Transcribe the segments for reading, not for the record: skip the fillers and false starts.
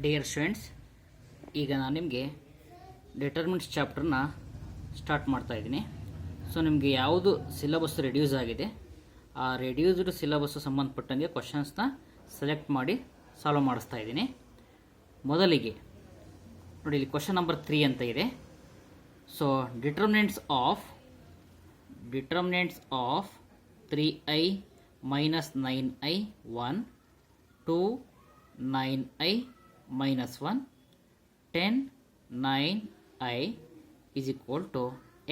Dear students, ಈಗ ನಾನು ನಿಮಗೆ ಡಿಟರ್ಮಿನೆಂಟ್ಸ್ ಚಾಪ್ಟರ್ನ ಸ್ಟಾರ್ಟ್ ಮಾಡ್ತಾ ಇದ್ದೀನಿ. ಸೊ ನಿಮಗೆ ಯಾವುದು ಸಿಲೆಬಸ್ ರೆಡ್ಯೂಸ್ ಆಗಿದೆ ಆ ರೆಡ್ಯೂಸ್ಡ್ ಸಿಲೆಬಸ್ ಸಂಬಂಧಪಟ್ಟಂಗೆ ಕ್ವಶನ್ಸ್ನ ಸೆಲೆಕ್ಟ್ ಮಾಡಿ ಸಾಲ್ವ್ ಮಾಡಿಸ್ತಾ ಇದ್ದೀನಿ. ಮೊದಲಿಗೆ ನೋಡಿ, ಇಲ್ಲಿ ಕ್ವಶನ್ ನಂಬರ್ 3 ಅಂತ ಇದೆ. So determinants of 3i minus 9i 1 2 9i minus 1 10 9i is equal to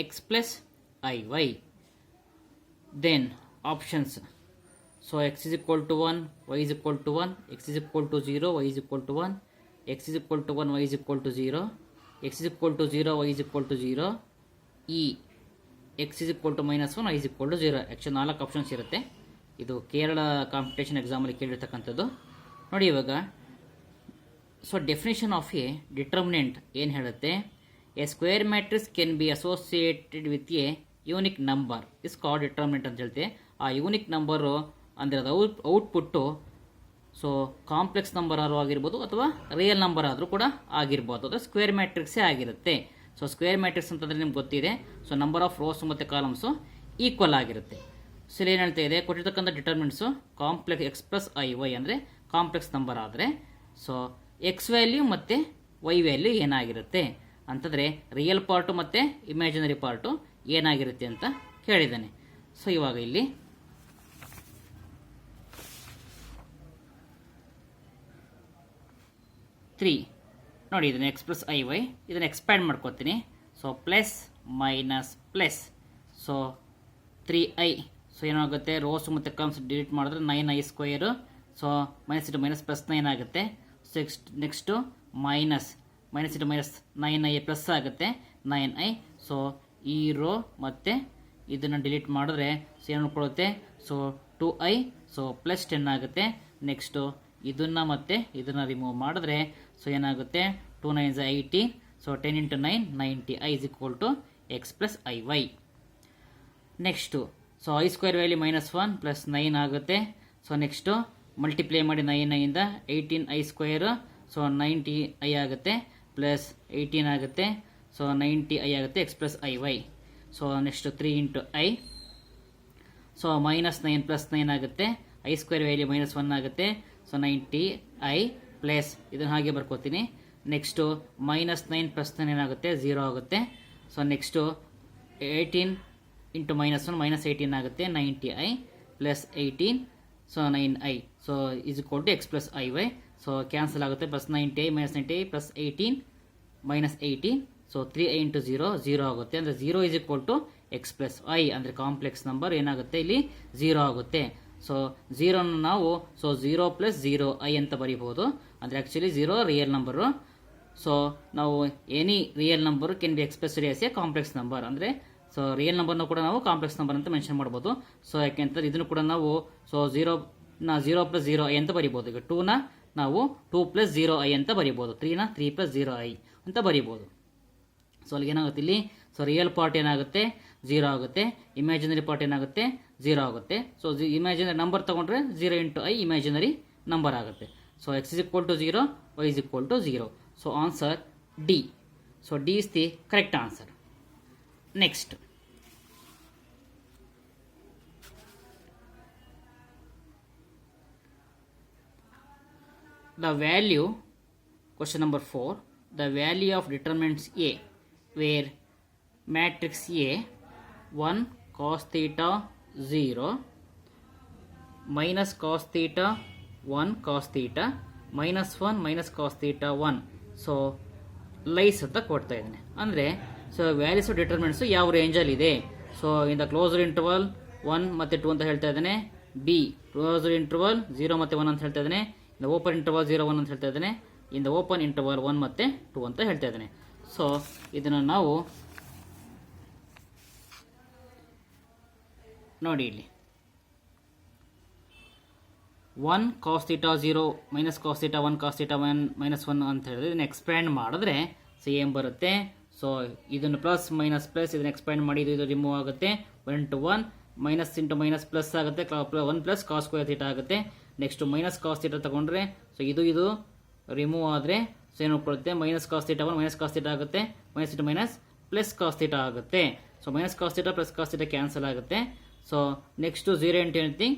x plus iy. Then options. So x is equal to 1, y is equal to 1, x is equal to 0, y is equal to 1, x is equal to 1, y is equal to 0, x is equal to 0, y is equal to 0, x is equal to minus 1, y is equal to 0. Actually 4 options ಇರುತ್ತೆ. ಇದು Kerala competition ಎಕ್ಸಾಮಲ್ಲಿ ಕೇಳಿರ್ತಕ್ಕಂಥದ್ದು. ನೋಡಿ ಇವಾಗ, so definition of A determinant ಏನು ಹೇಳುತ್ತೆ? A square matrix can be associated with A unique number is called determinant ಅಂತ ಹೇಳ್ತೆ. ಆ ಯೂನಿಕ್ ನಂಬರು ಅಂದರೆ ಅದು ಔಟ್ಪುಟ್ಟು ಸೊ ಕಾಂಪ್ಲೆಕ್ಸ್ ನಂಬರ್ ಆದರೂ ಆಗಿರ್ಬೋದು ಅಥವಾ ರಿಯಲ್ ನಂಬರ್ ಆದರೂ ಕೂಡ ಆಗಿರ್ಬೋದು. ಅದು ಸ್ಕ್ವೇರ್ ಮ್ಯಾಟ್ರಿಕ್ಸೇ ಆಗಿರುತ್ತೆ. ಸೊ ಸ್ಕ್ವೇರ್ ಮ್ಯಾಟ್ರಿಕ್ಸ್ ಅಂತಂದರೆ ನಿಮ್ಗೆ ಗೊತ್ತಿದೆ. ಸೊ ನಂಬರ್ ಆಫ್ ರೋಸ್ ಮತ್ತು ಕಾಲಮ್ಸು ಈಕ್ವಲ್ ಆಗಿರುತ್ತೆ. ಸೊ ಏನು ಹೇಳ್ತಾ ಇದೆ, ಕೊಟ್ಟಿರ್ತಕ್ಕಂಥ determinants complex x plus i y ಅಂದರೆ ಕಾಂಪ್ಲೆಕ್ಸ್ ನಂಬರ್ ಆದರೆ ಸೊ ಎಕ್ಸ್ ವ್ಯಾಲ್ಯೂ ಮತ್ತು ವೈ ವ್ಯಾಲ್ಯೂ ಏನಾಗಿರುತ್ತೆ ಅಂತಂದರೆ ರಿಯಲ್ ಪಾರ್ಟು ಮತ್ತು ಇಮ್ಯಾಜಿನರಿ ಪಾರ್ಟು ಏನಾಗಿರುತ್ತೆ ಅಂತ ಕೇಳಿದ್ದಾನೆ. ಸೊ ಇವಾಗ ಇಲ್ಲಿ ನೋಡಿ, ಇದನ್ನು ಎಕ್ಸ್ ಪ್ಲಸ್ ಐ ವೈ ಇದನ್ನು ಎಕ್ಸ್ಪ್ಯಾಂಡ್ ಮಾಡ್ಕೋತೀನಿ. So plus minus plus so 3i. So ಏನಾಗುತ್ತೆ, ರೋಸ್ ಮತ್ತು ಕಮ್ಸ್ ಡಿಲೀಟ್ ಮಾಡಿದ್ರೆ 9i square. So minus into minus plus 9 ಆಗುತ್ತೆ. So next minus into minus 9i plus ಆಗುತ್ತೆ 9i. ಸೊ ಈ rho ಮತ್ತು ಇದನ್ನು ಡಿಲೀಟ್ ಮಾಡಿದ್ರೆ ಸೊ ಏನು ಕೊಡುತ್ತೆ, ಸೊ 2i. ಸೊ ಪ್ಲಸ್ 10 ಆಗುತ್ತೆ. ನೆಕ್ಸ್ಟು ಇದನ್ನು ಮತ್ತು ಇದನ್ನು ರಿಮೂವ್ ಮಾಡಿದ್ರೆ ಸೊ ಏನಾಗುತ್ತೆ, 2 9s 18. So 10 into 9 90i is equal to x plus i y. Next so i square value minus 1 plus 9 ಆಗುತ್ತೆ. ಸೊ ನೆಕ್ಸ್ಟು ಮಲ್ಟಿಪ್ಲೈ ಮಾಡಿ 9ಇಂದ 18i ಸ್ಕ್ವೇರು. ಸೊ 90i ಆಗುತ್ತೆ plus 18 ಆಗುತ್ತೆ. ಸೊ 90i ಆಗುತ್ತೆ x plus i y. So next 3 into i. So minus 9 plus 9 ಆಗುತ್ತೆ. I square value minus 1 ಆಗುತ್ತೆ. So 90i plus ಇದನ್ನು ಹಾಗೆ ಬರ್ಕೋತೀನಿ. Next minus 9 plus 9 ಏನಾಗುತ್ತೆ, 0 ಆಗುತ್ತೆ. So next 18 into minus 1 minus 18 ಆಗುತ್ತೆ. 90i plus 18. So 9i. So is equal to x plus i y. So cancel ಆಗುತ್ತೆ. Plus 90i minus 90i plus 18 minus 18. So 3i into 0 ಆಗುತ್ತೆ. ಅಂದರೆ 0 is equal to x plus i ಅಂದರೆ complex number ಏನಾಗುತ್ತೆ ಇಲ್ಲಿ 0 ಆಗುತ್ತೆ. So 0ನ ನಾವು so 0 plus 0i ಅಂತ ಬರೀಬಹುದು. ಅಂದರೆ ಆ್ಯಕ್ಚುಲಿ 0 ರಿಯಲ್ ನಂಬರು. ಸೊ ನಾವು any real number can be expressed as A complex number. ಅಂದರೆ ಸೊ ರಿಯಲ್ ನಂಬರ್ನ ಕೂಡ ನಾವು ಕಾಂಪ್ಲೆಕ್ಸ್ ನಂಬರ್ ಅಂತ ಮೆನ್ಷನ್ ಮಾಡ್ಬೋದು. ಸೊ ಯಾಕೆಂತಂದ್ರೆ ಇದನ್ನು ಕೂಡ ನಾವು ಸೊ 0 ಪ್ಲಸ್ 0i ಅಂತ ಬರಿಬೋದು. ಈಗ 2ನ ನಾವು 2 ಪ್ಲಸ್ 0i ಅಂತ ಬರಿಬೋದು. 3ನ 3 ಪ್ಲಸ್ 0i ಅಂತ ಬರಿಬೋದು. ಸೊ ಅಲ್ಲಿಗೆ ಏನಾಗುತ್ತೆ ಇಲ್ಲಿ, ಸೊ ರಿಯಲ್ ಪಾರ್ಟ್ ಏನಾಗುತ್ತೆ 0 ಆಗುತ್ತೆ, ಇಮ್ಯಾಜಿನರಿ ಪಾರ್ಟ್ ಏನಾಗುತ್ತೆ 0 ಆಗುತ್ತೆ. ಸೊ ಇಮ್ಯಾಜಿನರಿ ನಂಬರ್ ತಗೊಂಡ್ರೆ 0 ಇಂಟು ಐ ಇಮ್ಯಾಜಿನರಿ ನಂಬರ್ ಆಗುತ್ತೆ. So x is equal to 0, y is equal to 0. So answer d. So D is the correct answer. Next the value, question number 4, the value of determinants A where matrix A 1 cos theta 0 minus cos theta 1 cos theta minus 1 minus cos theta 1 so lies ಅಂತ ಕೊಡ್ತಾ ಇದ್ದಾನೆ. ಅಂದರೆ so values of determinants ಯಾವ ರೇಂಜಲ್ಲಿದೆ. So in the closed interval 1 ಮತ್ತು 2 ಅಂತ ಹೇಳ್ತಾ ಇದ್ದಾನೆ. ಬಿ ಕ್ಲೋಸ್ಡ್ ಇಂಟರ್ವಲ್ 0 ಮತ್ತು 1 ಅಂತ ಹೇಳ್ತಾ ಇದ್ದಾನೆ. ಇನ್ ದ ಓಪನ್ ಇಂಟರ್ವಲ್ 0 1 ಅಂತ ಹೇಳ್ತಾ ಇದ್ದಾನೆ. ಇನ್ ದ ಓಪನ್ ಇಂಟರ್ವಲ್ 1 ಮತ್ತು 2 ಅಂತ ಹೇಳ್ತಾ ಇದ್ದಾನೆ. ಸೊ ಇದನ್ನು ನಾವು ನೋಡಿ, ಇಲ್ಲಿ 1 cos theta 0 minus cos theta 1 cos theta 1 minus 1 ಅಂತ ಹೇಳಿದ್ರೆ ಇದನ್ನು ಎಕ್ಸ್ಪ್ಯಾಂಡ್ ಮಾಡಿದ್ರೆ ಸೊ ಏನು ಬರುತ್ತೆ, ಸೊ ಇದನ್ನು ಪ್ಲಸ್ ಮೈನಸ್ ಪ್ಲಸ್ ಇದನ್ನು ಎಕ್ಸ್ಪ್ಯಾಂಡ್ ಮಾಡಿ ಇದು ರಿಮೂವ್ ಆಗುತ್ತೆ. 1 into 1 minus into minus plus ಆಗುತ್ತೆ. 1 ಪ್ಲಸ್ ಕಾಸ್ ಸ್ಕ್ವೇರ್ ಥೀಟಾ ಆಗುತ್ತೆ. ನೆಕ್ಸ್ಟ್ ಮೈನಸ್ ಕಾಸ್ ಥೀಟಾ ತಗೊಂಡ್ರೆ ಸೊ ಇದು ರಿಮೂವ್ ಆದರೆ ಸೊ ಏನು ಉಳ್ಕೊಳ್ಳುತ್ತೆ minus cos theta 1 minus cos theta ಆಗುತ್ತೆ, minus theta minus plus cos theta ಆಗುತ್ತೆ. So minus cos theta plus cos theta cancel ಆಗುತ್ತೆ. So next 0 into anything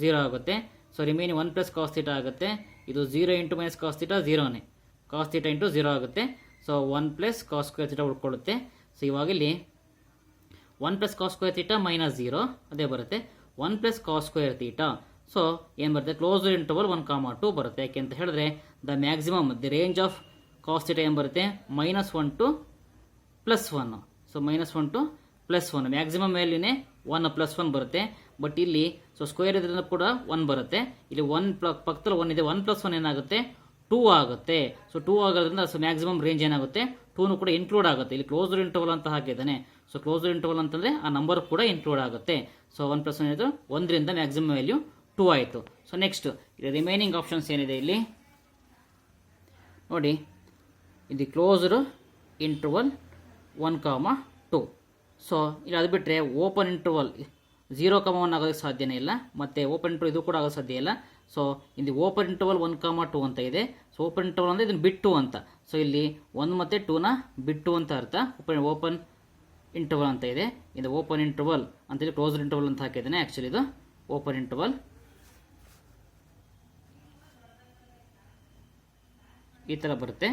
0 ಆಗುತ್ತೆ. So remaining 1 plus cos theta ಆಗುತ್ತೆ. ಇದು 0 into minus cos theta 0ನೇ, cos theta into 0 ಆಗುತ್ತೆ. So 1 plus cos square theta ಉಳ್ಕೊಳ್ಳುತ್ತೆ. So ಇವಾಗ ಇಲ್ಲಿ 1 plus cos square theta minus 0 ಅದೇ ಬರುತ್ತೆ. 1 plus cos square theta so ಏನು ಬರುತ್ತೆ ಕ್ಲೋಸ್ಡ್ ಇಂಟರ್ವಲ್ 1, 2 ಬರುತ್ತೆ. ಯಾಕೆ ಅಂತ ಹೇಳಿದ್ರೆ the maximum the range of cos theta ಏನು ಬರುತ್ತೆ -1 to +1. ಸೊ -1 to +1 ಮ್ಯಾಕ್ಸಿಮಮ್ ವ್ಯಾಲ್ಯೂನೇ 1 +1 ಬರುತ್ತೆ. ಬಟ್ ಇಲ್ಲಿ ಸೊ ಸ್ಕ್ವೇರ್ ಇದರಿಂದ ಕೂಡ 1 ಬರುತ್ತೆ. ಇಲ್ಲಿ 1 ಪಕ್ಕದಲ್ಲಿ 1 ಇದೆ, 1 + 1 ಏನಾಗುತ್ತೆ 2 ಆಗುತ್ತೆ. ಸೊ 2 ಆಗೋದ್ರಿಂದ ಸೊ ಮ್ಯಾಕ್ಸಿಮಮ್ ರೇಂಜ್ ಏನಾಗುತ್ತೆ 2 ಕೂಡ ಇನ್ಕ್ಲೂಡ್ ಆಗುತ್ತೆ. ಇಲ್ಲಿ ಕ್ಲೋಸ್ಡ್ ಇಂಟರ್ವಲ್ ಅಂತ ಹಾಕಿದ್ದಾನೆ. ಸೊ ಕ್ಲೋಸ್ಡ್ ಇಂಟರ್ವಲ್ ಅಂತಂದರೆ ಆ ನಂಬರ್ ಕೂಡ ಇನ್ಕ್ಲೂಡ್ ಆಗುತ್ತೆ. ಸೊ 1 + 1 ಇದು 1ರಿಂದ ಮ್ಯಾಕ್ಸಿಮಮ್ ವ್ಯಾಲ್ಯೂ 2 ಆಯಿತು. ಸೊ ನೆಕ್ಸ್ಟ್ ಇಲ್ಲಿ ರಿಮೈನಿಂಗ್ ಆಪ್ಷನ್ಸ್ ಏನಿದೆ ಇಲ್ಲಿ ನೋಡಿ, ಇದು ಕ್ಲೋಸ್ಡ್ ಇಂಟರ್ವಲ್ 1, 2. ಸೊ ಇಲ್ಲಿ ಅದು ಬಿಟ್ಟರೆ ಓಪನ್ ಇಂಟರ್ವಲ್ 0, 1 ಆಗೋದಕ್ಕೆ ಸಾಧ್ಯನೇ ಇಲ್ಲ, ಮತ್ತು ಓಪನ್ ಇಂಟರ್ವಲ್ ಇದು ಕೂಡ ಆಗೋದು ಸಾಧ್ಯ ಇಲ್ಲ. ಸೊ ಇಲ್ಲಿ ಓಪನ್ ಇಂಟರ್ವಲ್ 1, 2 ಅಂತ ಇದೆ. ಸೊ ಓಪನ್ ಇಂಟರ್ವಲ್ ಅಂದರೆ ಇದನ್ನು ಬಿಟ್ಟು ಅಂತ. ಸೊ ಇಲ್ಲಿ 1 ಮತ್ತು 2ನ ಬಿಟ್ಟು ಅಂತ ಅರ್ಥ. ಓಪನ್ ಇಂಟರ್ವಲ್ ಅಂತ ಇದೆ. ಇದು ಓಪನ್ ಇಂಟರ್ವಲ್ ಅಂತೇಳಿ ಕ್ಲೋಸ್ಡ್ ಇಂಟರ್ವಲ್ ಅಂತ ಹಾಕಿದ್ದೇನೆ. ಆ್ಯಕ್ಚುಲಿ ಇದು ಓಪನ್ ಇಂಟರ್ವಲ್ ಈ ಥರ ಬರುತ್ತೆ.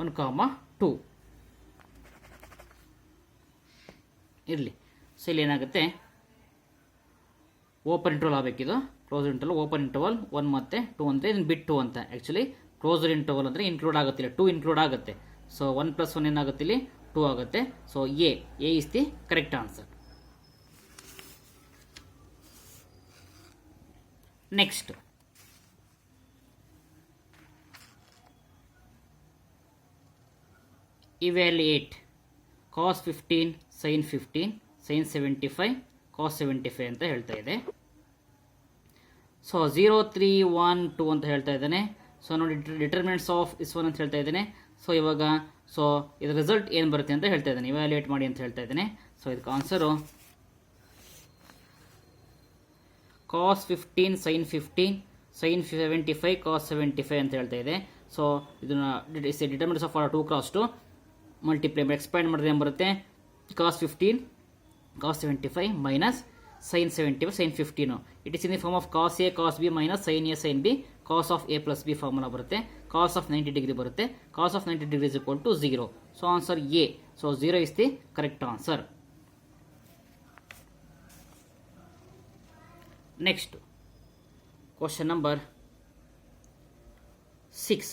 ಒಂದು ಕಾಮ 2 ಇರಲಿ. ಸೊ ಇಲ್ಲಿ ಏನಾಗುತ್ತೆ ಓಪನ್ ಇಂಟರ್ವಲ್ ಆಗಬೇಕಿದು. ಕ್ಲೋಸ್ ಇಂಟರ್ವಲ್ ಓಪನ್ ಇಂಟರ್ವಲ್ 1 ಮತ್ತು 2 ಅಂತ ಇದನ್ನು ಬಿಟ್ಟು ಅಂತ. ಆ್ಯಕ್ಚುಲಿ ಕ್ಲೋಸ್ಡ್ ಇಂಟರ್ವಲ್ ಅಂದರೆ ಇನ್ಕ್ಲೂಡ್ ಆಗುತ್ತೆ, 2 ಇನ್ಕ್ಲೂಡ್ ಆಗುತ್ತೆ. ಸೊ 1 + 1 ಏನಾಗುತ್ತೆ ಇಲ್ಲಿ 2 ಆಗುತ್ತೆ. So A is the correct answer. Next evaluate cos 15 sin 15 sin 75 cos 75 ಅಂತ ಹೇಳ್ತಾ ಇದೆ. ಸೊ 0, 3, 1, 2 ಅಂತ ಹೇಳ್ತಾ ಇದ್ದಾನೆ. ಸೊ ನೋಡಿ ಡಿಟರ್ಮಿನೆಂಟ್ಸ್ ಆಫ್ ಇಸ್ 1 ಅಂತ ಹೇಳ್ತಾ ಇದ್ದಾನೆ. ಸೊ ಇವಾಗ ಸೊ ಇದರ ರಿಸಲ್ಟ್ ಏನು ಬರುತ್ತೆ ಅಂತ ಹೇಳ್ತಾ ಇದ್ದಾನೆ, ಇವ್ಯಾಲ್ಯೂಯೇಟ್ ಮಾಡಿ ಅಂತ ಹೇಳ್ತಾ ಇದ್ದಾನೆ. ಸೊ ಇದಕ್ಕೆ answer cos 15 sin 15 sin 75 cos 75 ಅಂತ ಹೇಳ್ತಾ ಇದೆ. ಸೊ ಇದನ್ನ ಡಿಟರ್ಮಿನೆಂಟ್ಸ್ ಆಫ್ 2 × 2 ಮಲ್ಟಿಪ್ಲೈ ಎಕ್ಸ್ಪ್ಯಾಂಡ್ ಮಾಡಿದ್ರೆ ಏನು ಬರುತ್ತೆ cos 15 cos 75 minus sin 75 sin 15. It is in the form of cos A cos B minus sin A sin B cos of A + B formula ಬರುತ್ತೆ. cos of 90 degree ಬರುತ್ತೆ. cos of 90 degree = 0. So answer A. So 0 is the correct answer. Next question number 6.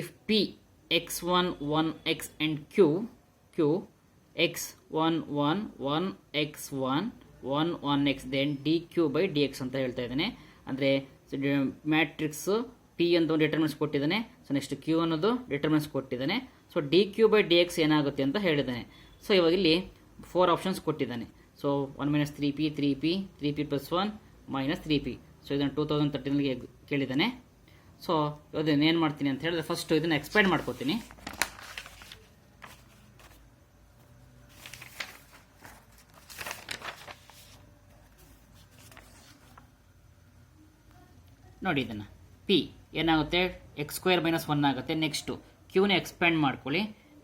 If P x1 1x and q x1 1 1x1 1 1x then dq by dx ಅಂತ ಹೇಳ್ತಾ ಇದ್ದಾನೆ. ಅಂದರೆ matrix P ಅಂತ ಒಂದು determinants ಕೊಟ್ಟಿದ್ದಾನೆ. So next q ಅನ್ನೋದು determinants ಕೊಟ್ಟಿದ್ದಾನೆ. So d q by d x ಏನಾಗುತ್ತೆ ಅಂತ ಹೇಳಿದ್ದಾನೆ. ಸೊ ಇವಾಗ ಇಲ್ಲಿ 4 ಆಪ್ಷನ್ಸ್ ಕೊಟ್ಟಿದ್ದಾನೆ. So 1 - 3p 3p 3p + 1 - 3p. So ಇದನ್ನು 2013ಗೆ ಕೇಳಿದ್ದಾನೆ. ಸೊ ಇದನ್ನು ಏನು ಮಾಡ್ತೀನಿ ಅಂತ ಹೇಳಿದ್ರೆ ಫಸ್ಟ್ ಇದನ್ನು ಎಕ್ಸ್ಪ್ಯಾಂಡ್ ಮಾಡ್ಕೋತೀನಿ. ನೋಡಿ ಇದನ್ನು ಪಿ ಏನಾಗುತ್ತೆ x² - 1 ಆಗುತ್ತೆ. ನೆಕ್ಸ್ಟು ಕ್ಯೂನ ಎಕ್ಸ್ಪ್ಯಾಂಡ್ ಮಾಡ್ಕೊಳ್ಳಿ,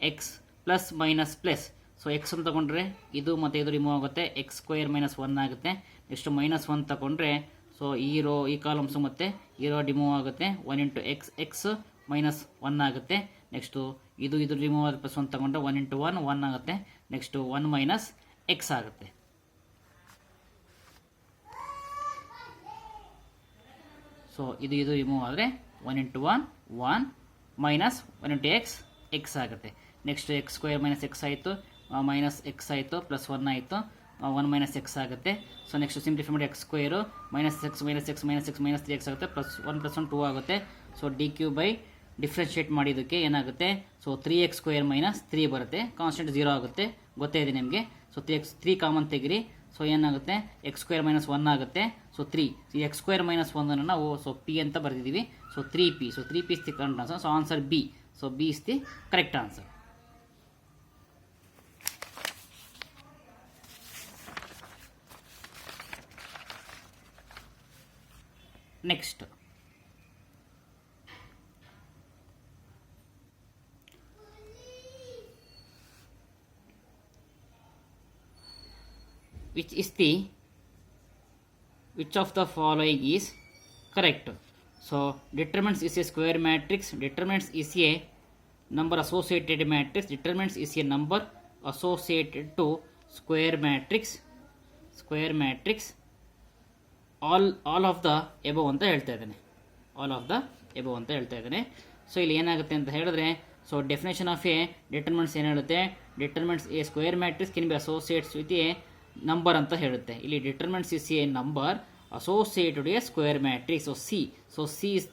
X plus minus plus. So X ಅಂತ ತಗೊಂಡ್ರೆ ಇದು ಮತ್ತು ಇದು ರಿಮೂವ್ ಆಗುತ್ತೆ, x² - 1 ಆಗುತ್ತೆ. ನೆಕ್ಸ್ಟ್ -1 ತಗೊಂಡ್ರೆ ಸೊ ಈ ರೋ ಈ ಕಾಲಮ್ಸು ಮತ್ತು ಈ ರೋ ರಿಮೂವ್ ಆಗುತ್ತೆ. 1 × x x -1 ಆಗುತ್ತೆ. ನೆಕ್ಸ್ಟು ಇದು ರಿಮೂವ್ ಆಗುತ್ತೆ, +1 ತಗೊಂಡ್ರೆ 1 × 1 1 ಆಗುತ್ತೆ. ನೆಕ್ಸ್ಟು 1 - x ಆಗುತ್ತೆ. ಸೊ ಇದು ರಿಮೂವ್ ಆದರೆ 1 × 1 1 ಮೈನಸ್ 1 × x x ಆಗುತ್ತೆ. ನೆಕ್ಸ್ಟ್ x² - x ಆಯಿತು, -x ಆಯಿತು, +1 ಆಯಿತು, 1 - x ಆಗುತ್ತೆ. ಸೊ ನೆಕ್ಸ್ಟ್ ಸಿಂಪ್ಲಿಫೈ ಮಾಡಿ x² -x -x -3x ಆಗುತ್ತೆ, +1 + 1 2 ಆಗುತ್ತೆ. So d q by differentiate ಮಾಡಿದ್ದಕ್ಕೆ ಏನಾಗುತ್ತೆ ಸೊ 3x² - 3 ಬರುತ್ತೆ. ಕಾನ್ಸ್ಟೆಂಟ್ 0 ಆಗುತ್ತೆ, ಗೊತ್ತೇ ಇದೆ ನಿಮಗೆ. ಸೊ 3 ಕಾಮನ್ ತೆಗಿರಿ. ಸೊ ಏನಾಗುತ್ತೆ x² - 1 ಆಗುತ್ತೆ. ಸೊ 3 ಈ x² - 1 ನಾವು ಸೊ p ಅಂತ ಬರೆದಿದ್ದೀವಿ. So 3p. So 3p is the correct answer. So answer B. So B is the correct answer. Next which of the following is correct? So determinants is a square matrix, determinants is a number associated matrix, determinants is a number associated to square matrix all of the above ಅಂತ ಹೇಳ್ತಾ ಇದ್ದಾನೆ, all of the above ಅಂತ ಹೇಳ್ತಾ ಇದ್ದಾನೆ. So ಇಲ್ಲಿ ಏನಾಗುತ್ತೆ ಅಂತ ಹೇಳಿದ್ರೆ, so definition of A determinants ಏನು ಹೇಳುತ್ತೆ, determinants A square matrix can be associates with A number ಅಂತ ಹೇಳುತ್ತೆ. ಇಲ್ಲಿ determinants is A number associated a square matrix. So C is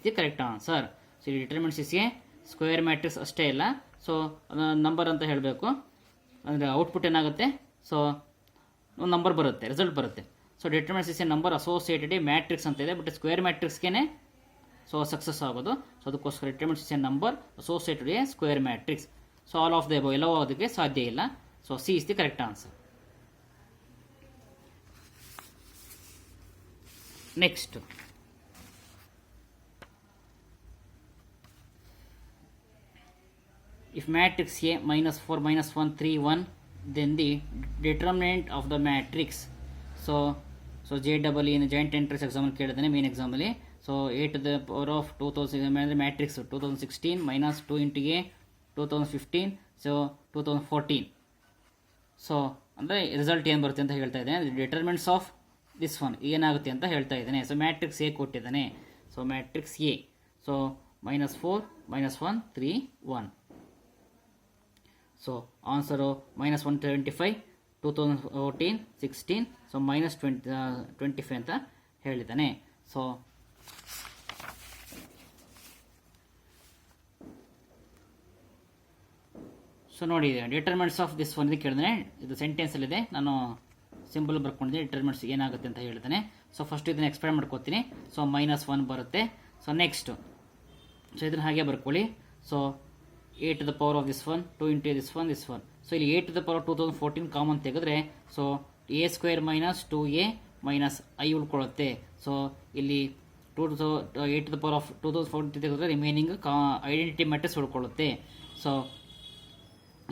the correct answer. So determinants is a square matrix ಅಷ್ಟೇ ಇಲ್ಲ, so number ಅಂತ ಹೇಳಬೇಕು. ಅಂದರೆ output ಏನಾಗುತ್ತೆ, so ಒಂದು ನಂಬರ್ ಬರುತ್ತೆ, ರಿಸಲ್ಟ್ ಬರುತ್ತೆ. So determinants is A number associated A matrix ಅಂತ ಇದೆ, ಬಟ್ ಸ್ಕ್ವೇರ್ ಮ್ಯಾಟ್ರಿಕ್ಸ್ಗೆ ಸೊ ಸಕ್ಸಸ್ ಆಗೋದು. ಸೊ ಅದಕ್ಕೋಸ್ಕರ determinants is A number associated A square matrix. So all of the above ಎಲ್ಲವೂ ಅದಕ್ಕೆ ಸಾಧ್ಯ ಇಲ್ಲ. So C is the correct answer. Next, if matrix A minus 4 minus 1 3 1, then the determinant of the matrix. So JEE in the joint entrance exam ಕೇಳಿದಾನೆ, main ಎಕ್ಸಾಮಲ್ಲಿ. So a to the power of 2000 matrix 2016 minus 2 into A 2015, so 2014. So ಅಂದರೆ result ಏನು ಬರುತ್ತೆ ಅಂತ ಹೇಳ್ತಾ ಇದ್ದೇನೆ. Determinants of this one ಏನಾಗುತ್ತೆ ಅಂತ ಹೇಳ್ತಾ ಇದ್ದಾನೆ. ಸೊ ಮ್ಯಾಟ್ರಿಕ್ಸ್ ಎ ಕೊಟ್ಟಿದ್ದಾನೆ. So matrix A, so -4 -1 3 1. So answer -175 2014 16, so -25 ಅಂತ ಹೇಳಿದ್ದಾನೆ. ಸೊ ನೋಡಿ, ಡಿಟರ್ಮಿನೆಂಟ್ಸ್ ಆಫ್ ದಿಸ್ ಒನ್ ಕೇಳಿದ್ರೆ ಇದು ಸೆಂಟೆನ್ಸಲ್ಲಿದೆ, ನಾನು ಸಿಂಬಲ್ ಬರ್ಕೊಂಡಿದ್ದೀನಿ. ಡಿಟರ್ಮಿನೆಂಟ್ಸ್ ಏನಾಗುತ್ತೆ ಅಂತ ಹೇಳ್ತಾನೆ. ಸೊ ಫಸ್ಟ್ ಇದನ್ನು ಎಕ್ಸ್ಪ್ಲೇನ್ ಮಾಡ್ಕೋತೀನಿ. ಸೊ -1 ಬರುತ್ತೆ. ಸೊ ನೆಕ್ಸ್ಟ್, ಸೊ ಇದನ್ನು ಹಾಗೆ ಬರ್ಕೊಳ್ಳಿ. So a to the power of this one 2 into this one. So ಇಲ್ಲಿ a to the power 2014 common ತೆಗೆದ್ರೆ, so a square minus 2a minus i ಉಳ್ಕೊಳ್ಳುತ್ತೆ. So ಇಲ್ಲಿ a to the power of 2014 ತೆಗೆದ್ರೆ remaining identity matrix ಉಳ್ಕೊಳ್ಳುತ್ತೆ. So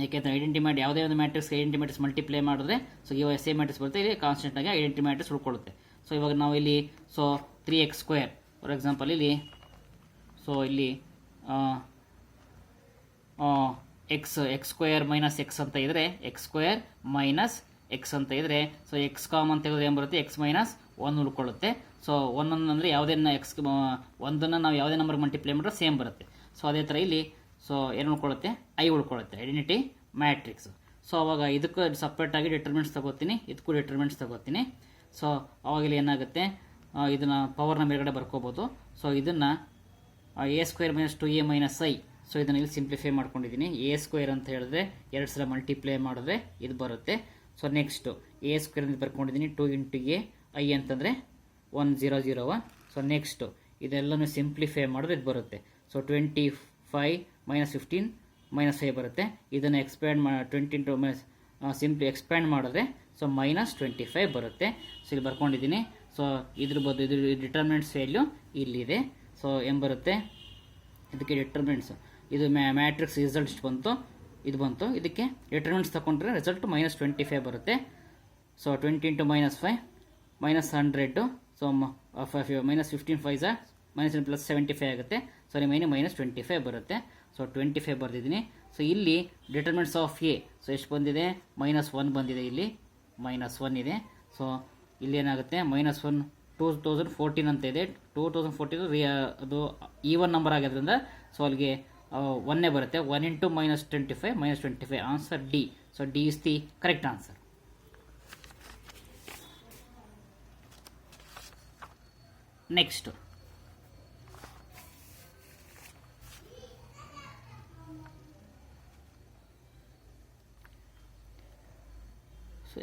ಯಾಕೆಂದರೆ identity ಮಾಡಿ ಯಾವುದೇ ಒಂದು ಮ್ಯಾಟ್ರಿಕ್ಸ್ ಐಡೆಂಟಿ ಮ್ಯಾಟ್ರಿಕ್ಸ್ ಮಲ್ಟಿಪ್ಲೈ ಮಾಡಿದ್ರೆ, ಸೊ ಇವಾಗ ಸೇಮ್ ಮ್ಯಾಟ್ರಿಕ್ಸ್ ಬರುತ್ತೆ, ಇಲ್ಲಿ ಕಾನ್ಸ್ಟೆಂಟ್ ಆಗಿ ಐಡೆಂಟಿ ಮ್ಯಾಟ್ರಿಕ್ಸ್ ಉಳ್ಕೊಳ್ಳುತ್ತೆ. ಸೊ ಇವಾಗ ನಾವು ಇಲ್ಲಿ so 3x square for example ಇಲ್ಲಿ, ಸೊ ಇಲ್ಲಿ ಎಕ್ಸ್ ಸ್ಕ್ವೇರ್ ಮೈನಸ್ ಎಕ್ಸ್ ಅಂತ ಇದ್ರೆ, ಎಕ್ಸ್ ಸ್ಕ್ವೇರ್ ಮೈನಸ್ ಎಕ್ಸ್ ಅಂತ ಇದ್ರೆ, ಸೊ ಎಕ್ಸ್ ಕಾಮನ್ ತೆಗೆದ್ರೆ ಏನು ಬರುತ್ತೆ, ಎಕ್ಸ್ ಮೈನಸ್ 1 ಉಳ್ಕೊಳ್ಳುತ್ತೆ. ಸೊ 1 ಅಂದರೆ ಯಾವುದೇ ಎಕ್ಸ್ ಒಂದನ್ನು ನಾವು ಯಾವುದೇ ನಂಬರ್ ಮಲ್ಟಿಪ್ಲೈ ಮಾಡಿದ್ರೆ ಸೇಮ್ ಬರುತ್ತೆ. ಸೊ ಅದೇ ಥರ ಇಲ್ಲಿ ಸೊ ಏನು ಉಳ್ಕೊಳ್ಳುತ್ತೆ, ಐ ಉಳ್ಕೊಳ್ಳುತ್ತೆ, ಐಡೆಂಟಿಟಿ ಮ್ಯಾಟ್ರಿಕ್ಸ್. ಸೊ ಅವಾಗ ಇದಕ್ಕೂ ಸಪ್ರೇಟಾಗಿ ಡಿಟರ್ಮಿನೆಂಟ್ಸ್ ತಗೋತೀನಿ, ಇದಕ್ಕೂ ಡಿಟರ್ಮಿನೆಂಟ್ಸ್ ತಗೋತೀನಿ. ಸೊ ಅವಾಗಲಿ ಏನಾಗುತ್ತೆ, ಇದನ್ನು ಪವರ್ನ ಮೇಲ್ಗಡೆ ಬರ್ಕೋಬೋದು. ಸೊ ಇದನ್ನು a square minus 2a minus i, so ಇದನ್ನು ಇಲ್ಲಿ ಸಿಂಪ್ಲಿಫೈ ಮಾಡ್ಕೊಂಡಿದ್ದೀನಿ. a ಸ್ಕ್ವೇರ್ ಅಂತ ಹೇಳಿದ್ರೆ 2 ಸಲ ಮಲ್ಟಿಪ್ಲೈ ಮಾಡಿದ್ರೆ ಇದು ಬರುತ್ತೆ. ಸೊ ನೆಕ್ಸ್ಟು a ಸ್ಕ್ವೇರ್ ಅಂತ ಬರ್ಕೊಂಡಿದ್ದೀನಿ, 2 into a, i ಅಂತಂದರೆ 1001. ಸೊ ನೆಕ್ಸ್ಟು ಇದೆಲ್ಲನೂ ಸಿಂಪ್ಲಿಫೈ ಮಾಡಿದ್ರೆ ಇದು ಬರುತ್ತೆ. ಸೊ 25 -15 -5 ಬರುತ್ತೆ. ಇದನ್ನು ಎಕ್ಸ್ಪ್ಯಾಂಡ್ 20 into ಸಿಂಪ್ಲಿ ಎಕ್ಸ್ಪ್ಯಾಂಡ್ ಮಾಡಿದ್ರೆ ಸೊ -25 ಬರುತ್ತೆ. ಸೊ ಇಲ್ಲಿ ಬರ್ಕೊಂಡಿದ್ದೀನಿ. ಸೊ ಇದ್ರ ಡಿಟರ್ಮಿನೆಂಟ್ಸ್ ವ್ಯಾಲ್ಯೂ ಇಲ್ಲಿದೆ. ಸೊ ಏನು ಬರುತ್ತೆ, ಇದಕ್ಕೆ ಡಿಟರ್ಮಿನೆಂಟ್ಸ್ ಇದು ಮ್ಯಾಟ್ರಿಕ್ಸ್ ರಿಸಲ್ಟ್ ಇಷ್ಟು ಬಂತು, ಇದು ಬಂತು. ಇದಕ್ಕೆ ಡಿಟರ್ಮಿನೆಂಟ್ಸ್ ತಗೊಂಡ್ರೆ ರಿಸಲ್ಟ್ -25 ಬರುತ್ತೆ. ಸೊ 20 into -5 -100, ಸೊ -15 5 -75 ಆಗುತ್ತೆ. ಸೊ ರಿಮೈನಿಂಗ್ -25 ಬರುತ್ತೆ. ಸೊ 25 ಬರೆದಿದ್ದೀನಿ. ಸೊ ಇಲ್ಲಿ ಡಿಟರ್ಮಿನೆಂಟ್ಸ್ ಆಫ್ ಎ, ಸೊ ಎಷ್ಟು ಬಂದಿದೆ, -1 ಬಂದಿದೆ, ಇಲ್ಲಿ -1 ಇದೆ. ಸೊ ಇಲ್ಲಿ ಏನಾಗುತ್ತೆ, -1 2014 ಅಂತ ಇದೆ. 2014 ಅದು ಈವನ್ ನಂಬರ್ ಆಗಿರೋದ್ರಿಂದ ಸೊ ಅಲ್ಲಿಗೆ 1 ಬರುತ್ತೆ. 1 into -25 -25, answer d. So D is the correct answer. Next,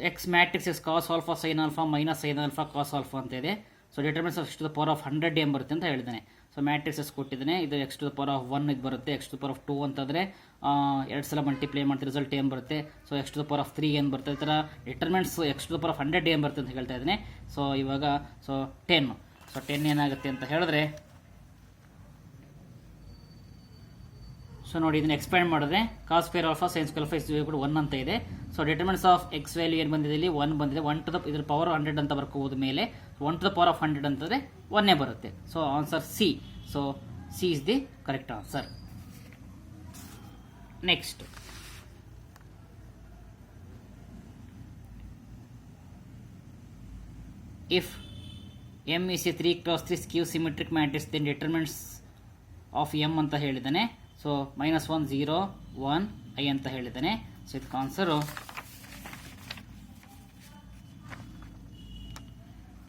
x matrix is cos alpha sine alpha minus sine alpha cos alpha ಅಂತ ಇದೆ. So determinants of x to the power of 100 ಏನು ಬರುತ್ತೆ ಅಂತ ಹೇಳಿದ್ದಾನೆ. So ಮ್ಯಾಟ್ರಿಕ್ಸಸ್ ಕೊಟ್ಟಿದ್ದಾನೆ. ಇದು x to the power of 1 ಇದು ಬರುತ್ತೆ. x to the power of 2 ಅಂತಂದರೆ 2 ಸಲ ಮಲ್ಟಿಪ್ಲೈ ಮಾಡ್ತೀವಿ, ರಿಸಲ್ಟ್ ಏನು ಬರುತ್ತೆ. So x to the power of 3 ಏನು ಬರುತ್ತೆ. ಈ ಥರ determinants x to the power of 100 ಏನು ಬರುತ್ತೆ ಅಂತ ಹೇಳ್ತಾ ಇದ್ದಾನೆ. ಸೊ ಇವಾಗ ಸೊ 10. ಸೊ 10 ಏನಾಗುತ್ತೆ ಅಂತ ಹೇಳಿದ್ರೆ, ಸೊ ನೋಡಿ ಇದನ್ನು ಎಕ್ಸ್ಪ್ಯಾಂಡ್ ಮಾಡಿದ್ರೆ cos square alpha sine square alpha is ಕೂಡ 1 ಅಂತ ಇದೆ. So determinants of x value ಏನು ಬಂದಿದೆ ಇಲ್ಲಿ 1 ಬಂದಿದೆ. 1 ಟು ದ ಇದ್ರ ಪವರ್ 100 ಅಂತ ಬರ್ಕೋಬೋದು ಮೇಲೆ. 1 ಟು ದ ಪವರ್ ಆಫ್ 100 ಅಂತಂದರೆ 1 ಬರುತ್ತೆ. So answer C. So C is the correct answer. Next, if M is a 3x3 skew symmetric matrix then determinants of M ಅಂತ ಹೇಳಿದ್ದಾನೆ. ಸೊ -1 0 1 I ಅಂತ ಹೇಳಿದ್ದಾನೆ. So ಇದಕ್ಕೆ answer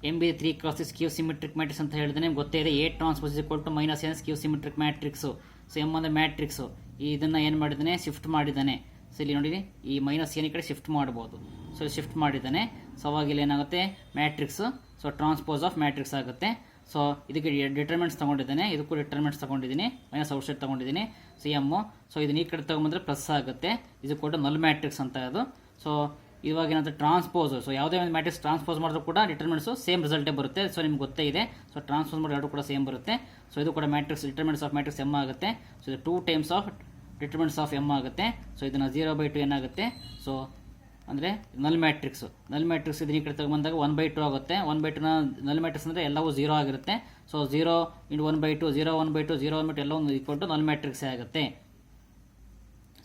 M B 3x3 ಸ್ಕ್ಯೂ symmetric matrix ಅಂತ ಹೇಳಿದ್ದಾನೆ. ಗೊತ್ತೇ ಇದೆ A transpose -n ಸ್ಕ್ಯೂ symmetric matrix. So M ಅಂದರೆ ಮ್ಯಾಟ್ರಿಕ್ಸು. ಇದನ್ನು ಏನು ಮಾಡಿದ್ದಾನೆ, ಶಿಫ್ಟ್ ಮಾಡಿದ್ದಾನೆ. ಸೊ ಇಲ್ಲಿ ನೋಡಿ ಈ -n ಈ ಕಡೆ ಶಿಫ್ಟ್ ಮಾಡ್ಬೋದು. ಸೊ ಶಿಫ್ಟ್ ಮಾಡಿದ್ದಾನೆ. ಸೊ ಅವಾಗ ಇಲ್ಲಿ ಏನಾಗುತ್ತೆ, matrix. So transpose of matrix ಆಗುತ್ತೆ. ಸೊ ಇದಕ್ಕೆ ಡಿಟರ್ಮೆಂಟ್ಸ್ ತೊಗೊಂಡಿದ್ದಾನೆ, ಇದಕ್ಕೂ ಡಿಟರ್ಮೆಂಟ್ಸ್ ತೊಗೊಂಡಿದ್ದೀನಿ, ಮೈನಸ್ ಔಟ್ಸೈಡ್ ತೊಗೊಂಡಿದ್ದೀನಿ. So M. ಸೊ ಇದನ್ನ ಈ ಕಡೆ ತೊಗೊಂಬಂದರೆ ಪ್ಲಸ್ ಆಗುತ್ತೆ. ಇದು ಕೂಡ ನಲ್ ಮ್ಯಾಟ್ರಿಕ್ಸ್ ಅಂತ ಅದು. ಸೊ ಇವಾಗ ಏನಂತ ಟ್ರಾನ್ಸ್ಪೋಸ್. ಸೊ ಯಾವುದೇ ಒಂದು ಮ್ಯಾಟ್ರಿಕ್ಸ್ ಟ್ರಾನ್ಸ್ಪೋಸ್ ಮಾಡಿದ್ರು ಕೂಡ ಡಿಟರ್ಮೆಂಟ್ಸು ಸೇಮ್ ರಿಸಲ್ಟೇ ಬರುತ್ತೆ. ಸೊ ನಿಮ್ಗೆ ಗೊತ್ತೇ ಇದೆ. ಸೊ ಟ್ರಾನ್ಸ್ಪೋಸ್ ಮಾಡಿ ಎರಡು ಕೂಡ ಸೇಮ್ ಬರುತ್ತೆ. ಸೊ ಇದು ಕೂಡ matrix determinants of matrix M ಆಗುತ್ತೆ. ಸೊ ಇದು 2 times of determinants of M ಆಗುತ್ತೆ. ಸೊ ಇದನ್ನು 0/2 ಏನಾಗುತ್ತೆ, ಸೊ ಅಂದರೆ ನಲ್ ಮ್ಯಾಟ್ರಿಕ್ಸು. ನಲ್ ಮ್ಯಾಟ್ರಿಕ್ಸ್ ಇದನ್ನ ಈ ಕಡೆ ತಗೊಂಬಂದಾಗ 1/2 ಆಗುತ್ತೆ. 1/2ನ ನಲ್ ಮ್ಯಾಟ್ರಿಕ್ಸ್ ಅಂದರೆ ಎಲ್ಲವೂ 0 ಆಗಿರುತ್ತೆ. ಸೊ 0 × 1/2 0 1/2 0 1/2 ಎಲ್ಲವೂ ಈಕ್ವಲ್ ಟು ನಲ್ ಮ್ಯಾಟ್ರಿಕ್ಸೇ ಆಗುತ್ತೆ.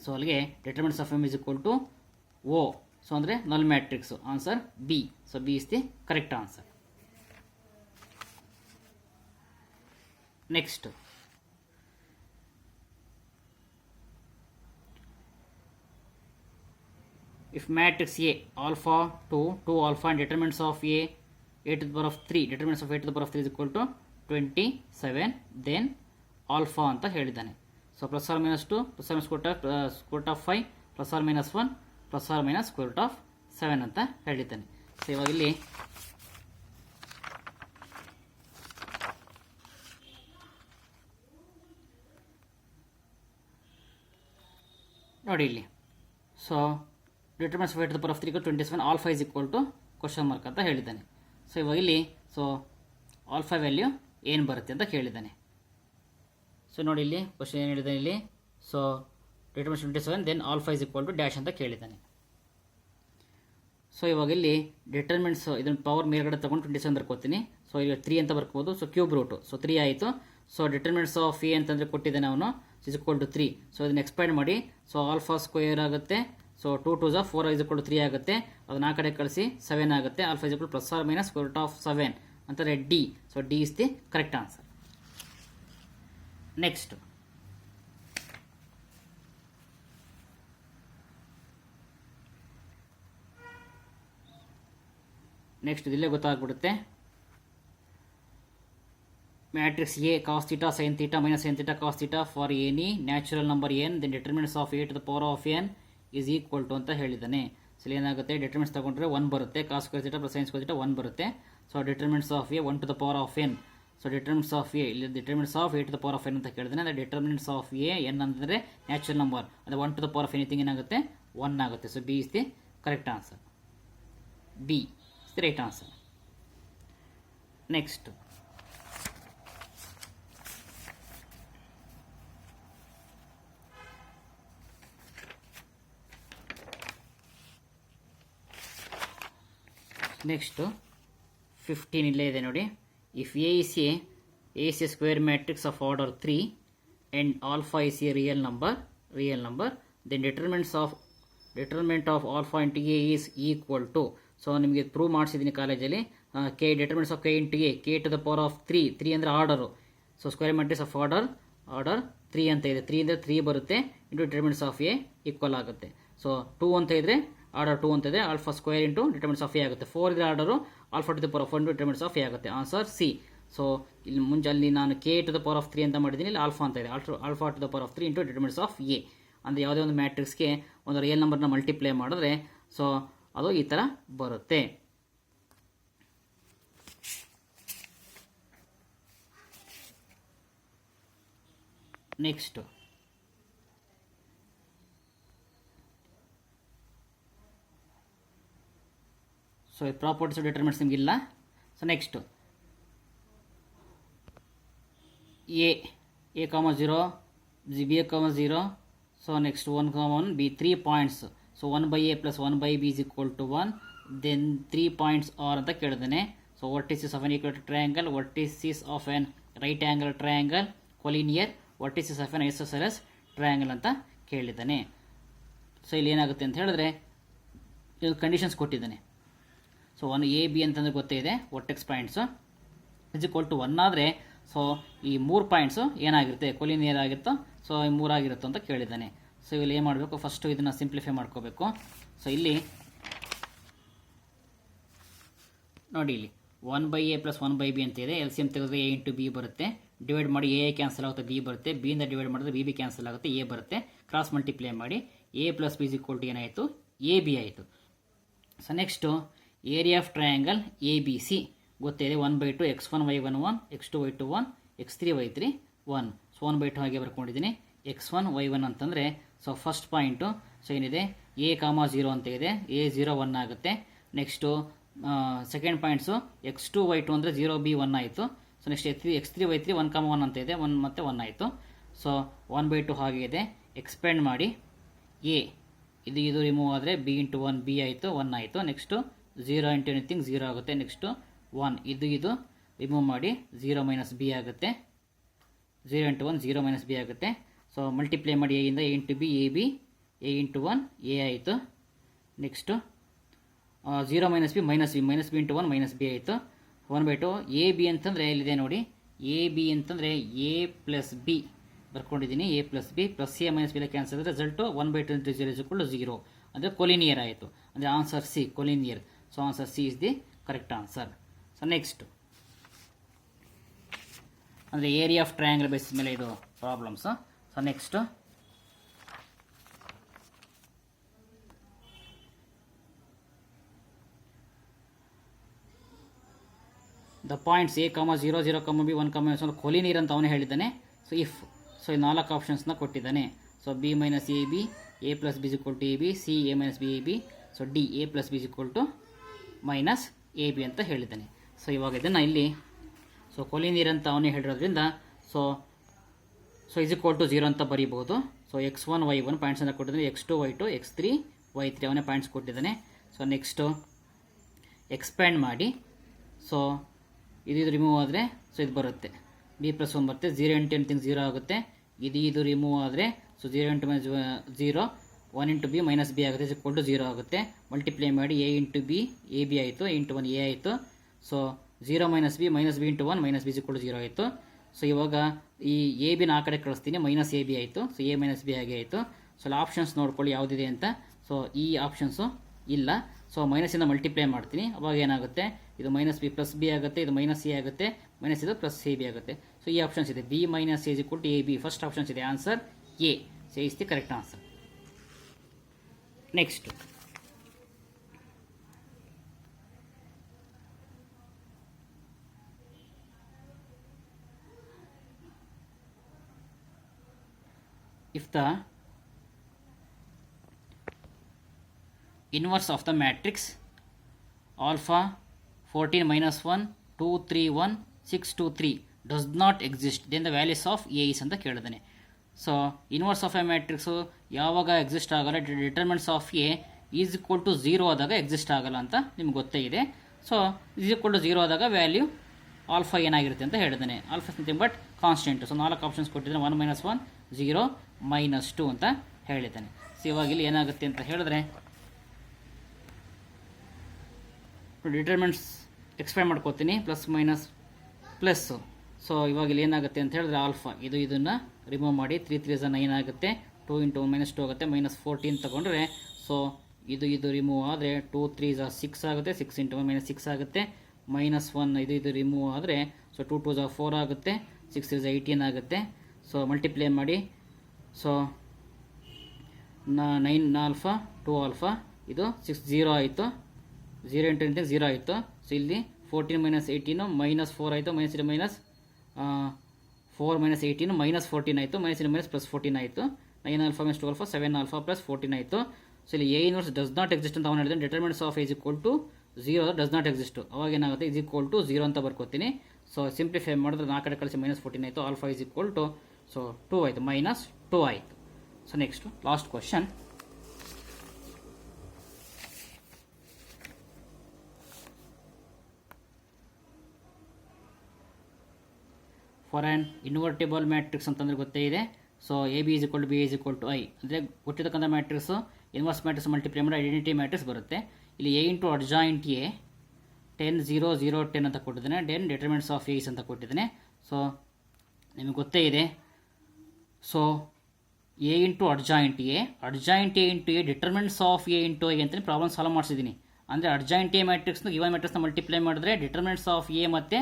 ಸೊ ಅಲ್ಲಿಗೆ determinants of M is equal to O. So ಅಂದರೆ null matrix. Answer B. So B is the correct answer. Next, if matrix A alpha 2 alpha and determinants of A to the power of 3 determinants of A to the power of 3 is equal to 27 then alpha ಅಂತ ಹೇಳಿದ್ದಾನೆ. So +or -2 +or √5 +or -1 +or -7 ಅಂತ ಹೇಳಿದ್ದಾನೆ. So ಇವಾಗ ಇಲ್ಲಿ ನೋಡಿ ಇಲ್ಲಿ. So determinants of A to the power of 3 27 alpha is equal to question mark ಅಂತ ಹೇಳಿದ್ದಾನೆ. ಸೊ ಇವಾಗ ಇಲ್ಲಿ ಸೊ ಆಲ್ಫಾ ವ್ಯಾಲ್ಯೂ ಏನು ಬರುತ್ತೆ ಅಂತ ಕೇಳಿದ್ದಾನೆ. ಸೊ ನೋಡಿ ಇಲ್ಲಿ ಕ್ವಶನ್ ಏನು ಹೇಳಿದ್ದಾನೆ ಇಲ್ಲಿ. So determinants 27 then alpha is equal to dash ಅಂತ ಕೇಳಿದ್ದಾನೆ. ಸೊ ಇವಾಗ ಇಲ್ಲಿ ಡಿಟರ್ಮಿನೆಂಟ್ಸ್ ಇದನ್ನು ಪವರ್ ಮೇಲ್ಗಡೆ ತೊಗೊಂಡು 27 ಬರ್ಕೋತೀನಿ. ಸೊ ಇಲ್ಲಿ 3 ಅಂತ ಬರ್ಕೋಬೋದು. So cube root. ಸೊ 3 ಆಯಿತು. ಸೊ ಡಿಟರ್ಮಿನೆಂಟ್ಸ್ ಆಫ್ ಎ ಅಂತಂದರೆ ಕೊಟ್ಟಿದ್ದಾನೆ ಅವನು, ಇಸ್ ಈಕ್ವಲ್ ಟು 3. ಸೊ ಇದನ್ನು ಎಕ್ಸ್ಪ್ಯಾಂಡ್ ಮಾಡಿ. ಸೊ ಆಲ್ಫಾ ಸ್ಕ್ವೇರ್ ಆಗುತ್ತೆ. ಸೊ 2 2 4 ಇಸ್ ಈಕ್ವಲ್ ಟು 3 ಆಗುತ್ತೆ. ಅದನ್ನ ಆ ಕಡೆ ಕಳಿಸಿ 7 ಆಗುತ್ತೆ. ಆಲ್ಫಾ ಇಸ್ ಈಕ್ವಲ್ +or -√7 ಅಂತಾರೆ D. So D is the correct answer. Next, ಇಲ್ಲೇ ಗೊತ್ತಾಗ್ಬಿಡುತ್ತೆ. Matrix A cos θ sin θ -sin θ cos θ for any natural number n then determinants of A to the power of n is equal to ಅಂತ ಹೇಳಿದ್ದಾನೆ. So ಏನಾಗುತ್ತೆ, determinants ತಗೊಂಡ್ರೆ 1 ಬರುತ್ತೆ. cos square θ + sin square θ 1 ಬರುತ್ತೆ. So determinants of A 1 to the power of n. So determinants of A ಇಲ್ಲಿ determinants of A to the power of n ಅಂತ ಕೇಳಿದಾನೆ. ಅಂದರೆ ಡಿಟರ್ಮಿನೆಂಟ್ಸ್ ಆಫ್ ಎ n ಅಂದರೆ natural number, ಅದು 1 to the power of anything ಏನಾಗುತ್ತೆ 1 ಆಗುತ್ತೆ. So B is the correct answer. B is the right answer. Next, next 15 ಇಲ್ಲೇ ಇದೆ ನೋಡಿ. If A is a square matrix of order 3 and alpha is a real number then determinant of alpha into A is equal to. So ನಿಮಗೆ prove ಮಾಡಿಸಿದ್ದೀನಿ ಕಾಲೇಜಲ್ಲಿ. Determinants of K into A to the power of 3 ಅಂದರೆ order. So square matrix of order 3 ಅಂತ ಇದೆ. 3 ಅಂದರೆ 3 ಬರುತ್ತೆ into determinants of A equal ಆಗುತ್ತೆ. So 2 ಅಂತ ಇದ್ರೆ ಆರ್ಡರ್ 2 ಅಂತ ಇದೆ. Alpha square into determinants of A ಆಗುತ್ತೆ. 4 ಇದ್ರೆ order alpha to the power of 1 determinants of A ಆಗುತ್ತೆ. Answer C. ಸೊ ಇಲ್ಲಿ ಮುಂಚೆ ಅಲ್ಲಿ ನಾನು K to the power of 3 ಅಂತ ಮಾಡಿದ್ದೀನಿ. ಇಲ್ಲಿ ಆಲ್ಫಾ ಅಂತ ಇದೆ. Alpha to the power of 3 into determinants of a. ಅಂದರೆ ಯಾವುದೇ ಒಂದು ಮ್ಯಾಟ್ರಿಕ್ಸ್ಗೆ ಒಂದು ರಿಯಲ್ ನಂಬರ್ನ ಮಲ್ಟಿಪ್ಲೈ ಮಾಡಿದ್ರೆ ಸೊ ಅದು ಈ ಥರ ಬರುತ್ತೆ. Next so properties of determinants ನಿಮಗಿಲ್ಲ. So next a comma 0, b comma 0, so next 1 comma 1, b 3 points, so 1 by a plus 1 by b is equal to 1, then 3 points are ಅಂತ ಕೇಳಿದಾನೆ. So vertices of an equilateral triangle, vertices of an right angle triangle, collinear, vertices of an isosceles triangle ಅಂತ ಕೇಳಿದ್ದಾನೆ. So ಇಲ್ಲಿ ಏನಾಗುತ್ತೆ ಅಂತ ಹೇಳಿದ್ರೆ ಇದು conditions ಕೊಟ್ಟಿದ್ದಾನೆ. ಸೊ 1 a b ಅಂತಂದ್ರೆ ಗೊತ್ತೇ ಇದೆ, vertex points is equal to 1 ಆದರೆ ಸೊ ಈ 3 ಪಾಯಿಂಟ್ಸು ಏನಾಗಿರುತ್ತೆ, ಕೊಲಿನಿಯರ್ ಆಗಿರುತ್ತೋ, ಸೊ ಈ 3 ಆಗಿರುತ್ತೋ ಅಂತ ಕೇಳಿದ್ದಾನೆ. ಸೊ ಇಲ್ಲಿ ಏನು ಮಾಡಬೇಕು, ಫಸ್ಟು ಇದನ್ನು ಸಿಂಪ್ಲಿಫೈ ಮಾಡ್ಕೋಬೇಕು. ಸೊ ಇಲ್ಲಿ ನೋಡಿ, ಇಲ್ಲಿ 1 by a plus 1 by b ಅಂತ ಇದೆ. ಎಲ್ ಸಿ ಎಮ್ ತೆಗೆದ್ರೆ a ಇಂಟು ಬಿ ಬರುತ್ತೆ, ಡಿವೈಡ್ ಮಾಡಿ ಎ ಕ್ಯಾನ್ಸಲ್ ಆಗುತ್ತೆ, ಬಿ ಬರುತ್ತೆ, ಬಿ ಇಂದ ಡಿವೈಡ್ ಮಾಡಿದ್ರೆ ಬಿ ಕ್ಯಾನ್ಸಲ್ ಆಗುತ್ತೆ, ಎ ಬರುತ್ತೆ, ಕ್ರಾಸ್ ಮಲ್ಟಿಪ್ಲೈ ಮಾಡಿ a plus b is equal to ಏನಾಯಿತು, ಎ ಬಿ ಆಯಿತು. So next area of triangle a b c ಗೊತ್ತಿದೆ, 1/2 x1 y1 1, x2 y2 1, x3 y3 1. So 1/2 ಹಾಗೆ ಬರ್ಕೊಂಡಿದ್ದೀನಿ. x1 y1 ಅಂತಂದರೆ so first point so ಏನಿದೆ a, 0 ಅಂತ ಇದೆ, a 0 1 ಆಗುತ್ತೆ. Next second points x2 y2 ಅಂದರೆ 0 b 1 ಆಯಿತು. ಸೊ ನೆಕ್ಸ್ಟ್ x3 y3 1, 1 ಅಂತ ಇದೆ, 1 ಮತ್ತು 1 ಆಯಿತು. ಸೊ 1/2 ಹಾಗೆ ಇದೆ. ಎಕ್ಸ್ಪೆಂಡ್ ಮಾಡಿ a ಇದು ರಿಮೂವ್ ಆದರೆ b ಇಂಟು 1 b ಆಯಿತು, 1 ಆಯಿತು. ನೆಕ್ಸ್ಟು 0 ಇಂಟು ಎನಿಥಿಂಗ್ 0 ಆಗುತ್ತೆ. ನೆಕ್ಸ್ಟು 1 ಇದು ರಿಮೂವ್ ಮಾಡಿ 0 ಮೈನಸ್ ಬಿ ಆಗುತ್ತೆ, 0 ಇಂಟು 1 0 ಮೈನಸ್ ಬಿ ಆಗುತ್ತೆ. ಸೊ ಮಲ್ಟಿಪ್ಲೈ ಮಾಡಿ ಎ ಇಂದ A into B, A B, A into 1 A ಆಯಿತು. Next 0 minus B minus B into 1 minus B ಆಯಿತು. 1/2 ಎ ಬಿ ಅಂತಂದರೆ ಇಲ್ಲಿದೆ ನೋಡಿ, ಎ ಬಿ ಅಂತಂದರೆ ಎ ಪ್ಲಸ್ ಬಿ ಬರ್ಕೊಂಡಿದ್ದೀನಿ, A plus B plus A minus B cancel ಆದರೆ result 1/2 into 0 is equal to 0 ಅಂದರೆ collinear ಆಯಿತು. ಅಂದರೆ answer C, collinear. So answer C is the correct answer. So next ಅಂದರೆ area of triangle basis ಮೇಲೆ ಇದು problems. So next the points a, 0, 0, b, 1, collinear ಅಂತ ಅವನೇ ಹೇಳಿದ್ದಾನೆ. ಸೊ ಇಫ್ ಸೊ ಈ 4 ಆಪ್ಷನ್ಸ್ನ ಕೊಟ್ಟಿದ್ದಾನೆ. So b minus a b, a plus b is equal to A b, c a minus b A b, so d a plus b is equal to minus a b ಅಂತ ಹೇಳಿದ್ದಾನೆ. So ಇವಾಗ ಇದನ್ನು ಇಲ್ಲಿ so collinear ಅಂತ ಅವನೇ ಹೇಳಿರೋದ್ರಿಂದ so is equal to 0 ಅಂತ ಬರೀಬಹುದು. So x1 y1 points ಅಂತ ಕೊಟ್ಟಿದ್ದಾನೆ, x2 y2, x3 y3 ಅವನೇ ಪಾಯಿಂಟ್ಸ್ ಕೊಟ್ಟಿದ್ದಾನೆ. ಸೊ ನೆಕ್ಸ್ಟು ಎಕ್ಸ್ಪ್ಯಾಂಡ್ ಮಾಡಿ ಸೊ ಇದು ರಿಮೂವ್ ಆದರೆ ಸೊ ಇದು ಬರುತ್ತೆ, ಬಿ ಪ್ಲಸ್ 1 ಬರುತ್ತೆ, 0 ಇಂಟು ಎನಿಥಿಂಗ್ 0 ಆಗುತ್ತೆ. ಇದು ರಿಮೂವ್ ಆದರೆ so 0 into minus 0, 1 into b minus B ಆಗುತ್ತೆ, ಈಕ್ವಲ್ ಟು 0 ಆಗುತ್ತೆ. ಮಲ್ಟಿಪ್ಲೈ ಮಾಡಿ a into B, A b ಆಯಿತು, ಎ ಇಂಟು 1 ಎ ಆಯಿತು. So 0 minus B into 1 minus b equal to 0 ಆಯಿತು. ಸೊ ಇವಾಗ ಈ ಎ ಬಿನ ಆ ಕಡೆ ಕಳಿಸ್ತೀನಿ, ಮೈನಸ್ ಎ ಬಿ ಆಯಿತು. ಸೊ ಎ ಮೈನಸ್ ಬಿ ಆಗಿ ಆಯಿತು. ಸೊ ಆಪ್ಷನ್ಸ್ ನೋಡ್ಕೊಳ್ಳಿ ಯಾವುದಿದೆ ಅಂತ. ಸೊ ಈ ಆಪ್ಷನ್ಸು ಇಲ್ಲ. ಸೊ ಮೈನಸಿಂದ ಮಲ್ಟಿಪ್ಲೈ ಮಾಡ್ತೀನಿ, ಅವಾಗ ಏನಾಗುತ್ತೆ, ಇದು ಮೈನಸ್ ಬಿ ಪ್ಲಸ್ ಬಿ ಆಗುತ್ತೆ, ಇದು ಮೈನಸ್ ಎ ಆಗುತ್ತೆ, ಮೈನಸ್ ಇದು ಪ್ಲಸ್ ಎ ಬಿ ಆಗುತ್ತೆ. ಸೊ ಈ ಆಪ್ಷನ್ಸ್ ಇದೆ, B minus A equal to A B. First options ಇದೆ, answer A. So is the correct answer. Next if the inverse of the matrix alpha 14 minus 1 2 3 1 6 2 3 does not exist, then the values of a is ಅಂತ ಕೇಳಿದಾನೆ. So inverse of A matrix ಯಾವಾಗ exist ಆಗಲ್ಲ, determinants of A is equal to 0 ಆದಾಗ exist ಆಗಲ್ಲ ಅಂತ ನಿಮ್ಗೆ ಗೊತ್ತೇ ಇದೆ. ಸೊ ಈಸ್ ಈಕ್ವಲ್ ಟು 0 ಆದಾಗ ವ್ಯಾಲ್ಯೂ ಆಲ್ಫಾ ಏನಾಗಿರುತ್ತೆ ಅಂತ ಹೇಳಿದ್ದಾನೆ. Alpha nothing but constant. So 4 options ಕೊಟ್ಟಿದ್ದಾನೆ, 1 ಮೈನಸ್ 1 0 ಮೈನಸ್ 2 ಅಂತ ಹೇಳಿದ್ದಾನೆ. ಸೊ ಇವಾಗ ಇಲ್ಲಿ ಏನಾಗುತ್ತೆ ಅಂತ ಹೇಳಿದ್ರೆ ಡಿಟರ್ಮಿನೆಂಟ್ಸ್ ಎಕ್ಸ್ಪ್ಯಾಂಡ್ ಮಾಡ್ಕೋತೀನಿ, ಪ್ಲಸ್ ಮೈನಸ್ ಪ್ಲಸ್ಸು. ಸೊ ಇವಾಗ ಇಲ್ಲಿ ಏನಾಗುತ್ತೆ ಅಂತ ಹೇಳಿದ್ರೆ ಆಲ್ಫಾ ಇದನ್ನು ರಿಮೂವ್ ಮಾಡಿ 3 3 9 ಆಗುತ್ತೆ, 2 ಇಂಟು ಮೈನಸ್ 2 ಆಗುತ್ತೆ, ಮೈನಸ್ 14 ತಗೊಂಡ್ರೆ ಸೊ ಇದು ರಿಮೂವ್ ಆದರೆ 2 3 6 ಆಗುತ್ತೆ, 6 ಇಂಟು 1 ಮೈನಸ್ 6 ಆಗುತ್ತೆ, ಮೈನಸ್ 1 ಇದು ರಿಮೂವ್ ಆದರೆ ಸೊ 2 2 4 ಆಗುತ್ತೆ, 6 3 18 ಆಗುತ್ತೆ. ಸೊ ಮಲ್ಟಿಪ್ಲೈ ಮಾಡಿ ಸೊ 9 ಆಲ್ಫಾ 2 ಆಲ್ಫಾ, ಇದು 6 0 ಆಯಿತು, 0 ಇಂಟು 0 ಆಯಿತು. ಸೊ ಇಲ್ಲಿ 14 ಮೈನಸ್ 18 ಮೈನಸ್ 4 ಆಯಿತು, ಮೈನಸ್ ಇದು ಮೈನಸ್ 4 ಮೈನಸ್ 18 ಮೈನಸ್ 14 ಆಯಿತು, ಮೈನಸ್ ಇದು ಮೈನಸ್ ಪ್ಲಸ್ 14 ಆಯಿತು. 9 alpha minus 2 alpha 7 alpha plus 14 ಆಯಿತು. ಸೊ ಇಲ್ಲಿ A inverse does not exist ಅಂತ ಅವನು ಹೇಳಿದ್ರೆ determinants of A is equal to 0 does not exist. ಅವಾಗ ಏನಾಗುತ್ತೆ ಇಸ್ ಈಕ್ವಲ್ ಟು 0 ಅಂತ ಬರ್ಕೋತೀನಿ. ಸೊ ಸಿಂಪ್ಲಿಫೈ ಮಾಡಿದ್ರೆ 4 ಕಡೆ ಕಳಿಸಿ -14 ಆಯಿತು. Alpha is equal to so 2 ಆಯಿತು, -2 ಆಯಿತು. So next last question. For an invertible matrix ಅಂತಂದರೆ ಗೊತ್ತೇ ಇದೆ. So A B is equal to B is equal to I ಅಂದರೆ ಕೊಟ್ಟಿರ್ತಕ್ಕಂಥ ಮ್ಯಾಟ್ರಿಕ್ಸು ಇನ್ವರ್ಸ್ ಮ್ಯಾಟ್ರಿಕ್ಸ್ ಮಲ್ಟಿಪ್ಲೈ ಮಾಡಿ ಐಡೆಂಟಿಟಿ ಮ್ಯಾಟ್ರಿಕ್ಸ್ ಬರುತ್ತೆ. ಇಲ್ಲಿ ಎ ಇಂಟು ಅಡ್ಜಾಯಿಂಟ್ ಎ 10 0 0 10 ಅಂತ ಕೊಟ್ಟಿದ್ದಾನೆ. ದೆನ್ ಡಿಟರ್ಮಿನೆಂಟ್ಸ್ ಆಫ್ ಎಸ್ ಅಂತ ಕೊಟ್ಟಿದ್ದಾನೆ. ಸೊ ನಿಮಗೆ ಗೊತ್ತೇ ಇದೆ. So A into adjoint A into A determinants of A into A ಅಂತಲೇ ಪ್ರಾಬ್ಲಮ್ ಸಾಲ್ವ್ ಮಾಡಿಸಿದ್ದೀನಿ. ಅಂದರೆ ಅಡ್ಜಾಯಿಂಟ್ ಎ ಮ್ಯಾಟ್ರಿಕ್ಸ್ನ ಗಿವನ್ ಮ್ಯಾಟ್ರಿಕ್ಸ್ನ ಮಲ್ಟಿಪ್ಲೈ ಮಾಡಿದ್ರೆ ಡಿಟರ್ಮಿನೆಂಟ್ಸ್ ಆಫ್ ಎ ಮತ್ತು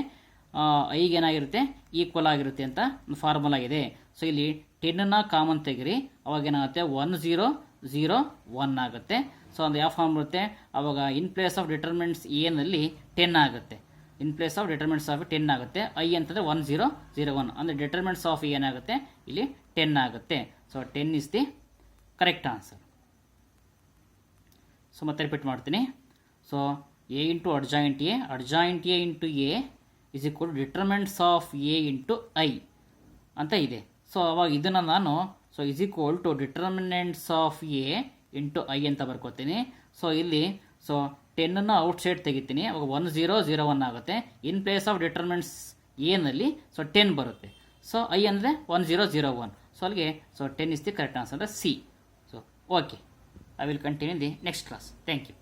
ಐಗೆ ಏನಾಗಿರುತ್ತೆ ಈಕ್ವಲ್ ಆಗಿರುತ್ತೆ ಅಂತ ಒಂದು ಫಾರ್ಮುಲಾ ಇದೆ. ಸೊ ಇಲ್ಲಿ 10ನ ಕಾಮನ್ ತೆಗಿರಿ, ಅವಾಗ ಏನಾಗುತ್ತೆ 1 0 0 1 ಆಗುತ್ತೆ. ಸೊ ಅದು ಯಾವ ಫಾರ್ಮ್ ಬರುತ್ತೆ, ಅವಾಗ ಇನ್ ಪ್ಲೇಸ್ ಆಫ್ ಡಿಟರ್ಮಿನೆಂಟ್ಸ್ ಎನಲ್ಲಿ 10 ಆಗುತ್ತೆ. In place of determinants of 10 ಆಗುತ್ತೆ. ಐ ಅಂತಂದರೆ 1 0 0 1 ಅಂದರೆ ಡಿಟರ್ಮಿನೆಂಟ್ಸ್ ಆಫ್ ಏನಾಗುತ್ತೆ ಇಲ್ಲಿ 10 ಆಗುತ್ತೆ. So 10 is the correct answer. So ಮತ್ತೆ ರಿಪೀಟ್ ಮಾಡ್ತೀನಿ. So A into adjoint A into A is equal determinants of A into I ಅಂತ ಇದೆ. ಸೊ ಅವಾಗ ಇದನ್ನು ನಾನು so is equal to determinants of A into I ಅಂತ ಬರ್ಕೋತೀನಿ. So ಇಲ್ಲಿ ಸೊ 10ನ್ನು ಔಟ್ ಸೈಡ್ ತೆಗಿತೀನಿ, ಅವಾಗ 1 0 0 1 ಆಗುತ್ತೆ. ಇನ್ ಪ್ಲೇಸ್ ಆಫ್ ಡಿಟರ್ಮಿನೆಂಟ್ಸ್ ಎನಲ್ಲಿ ಸೊ 10 ಬರುತ್ತೆ. ಸೊ ಐ ಅಂದರೆ 1 0 0 1. ಸೊ ಅಲ್ಲಿಗೆ so 10 is the correct answer ಅಂದರೆ C. So okay, I will continue the next class. Thank you.